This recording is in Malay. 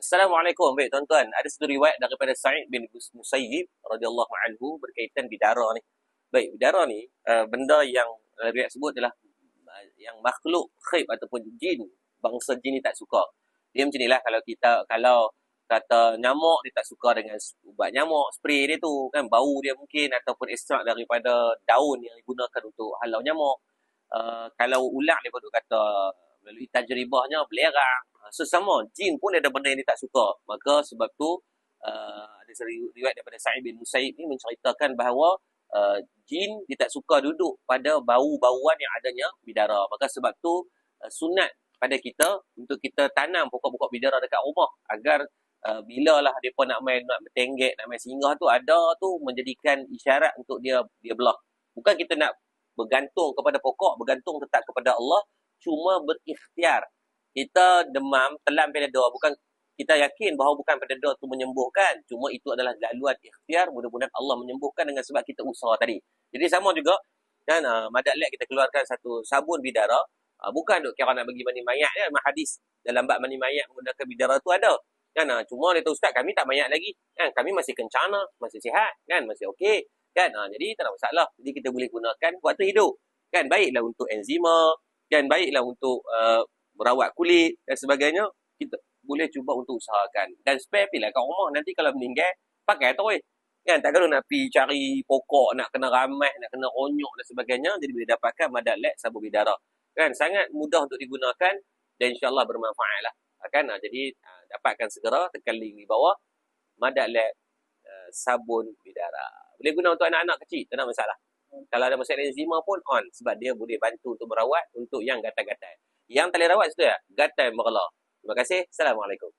Assalamualaikum. Baik tuan-tuan, ada satu riwayat daripada Sa'id bin Musayyib radhiyallahu anhu berkaitan bidara ni. Baik, bidara ni benda yang riwayat sebut adalah yang makhluk khaib ataupun jin, bangsa jin ni tak suka. Dia macam inilah, kalau kata nyamuk, dia tak suka dengan ubat nyamuk, spray dia tu kan, bau dia mungkin, ataupun ekstrak daripada daun yang digunakan untuk halau nyamuk. Kalau ular dia baru kata melalui tajribahnya belerang. Sesama jin pun ada benda yang dia tak suka. Maka sebab tu ada riwayat daripada Sa'id bin Musayyib ni menceritakan bahawa jin dia tak suka duduk pada bau-bauan yang adanya bidara. Maka sebab tu sunat pada kita untuk kita tanam pokok-pokok bidara dekat rumah agar bila lah mereka nak bertenggek, nak main singgah tu, ada tu menjadikan isyarat untuk dia belah. Bukan kita nak bergantung kepada pokok, bergantung tetap kepada Allah, cuma berikhtiar. Kita demam, telan Panadol, bukan kita yakin bahawa bukan Panadol tu menyembuhkan, cuma itu adalah laluan ikhtiar, mudah-mudahan Allah menyembuhkan dengan sebab kita usaha tadi. Jadi sama juga kan, Madak Lab kita keluarkan satu sabun bidara, bukan duk kira nak bagi mani mayat ya, hadis dalam bab mani mayat menggunakan bidara tu ada kan, cuma dia tu ustaz kami tak mayat lagi kan, kami masih kencana, masih sihat kan, masih okey kan, jadi tak ada masalah. Jadi kita boleh gunakan waktu hidup kan, baiklah untuk enzima kan, baiklah untuk merawat kulit dan sebagainya, kita boleh cuba untuk usahakan. Dan spare pilih kat rumah, nanti kalau meninggal pakai terus kan, tak perlu nak pergi cari pokok, nak kena ramai, nak kena onyok dan sebagainya. Jadi boleh dapatkan Madak Lab sabun bidara kan, sangat mudah untuk digunakan dan insyaAllah bermanfaat lah kan. Jadi dapatkan segera, tekan link di bawah, Madak Lab sabun bidara. Boleh guna untuk anak-anak kecil, tak ada masalah. Kalau ada masalah enzima pun on, sebab dia boleh bantu untuk merawat untuk yang gatal-gatal. Yang tak boleh rawat situ ya, gatal merela. Terima kasih. Assalamualaikum.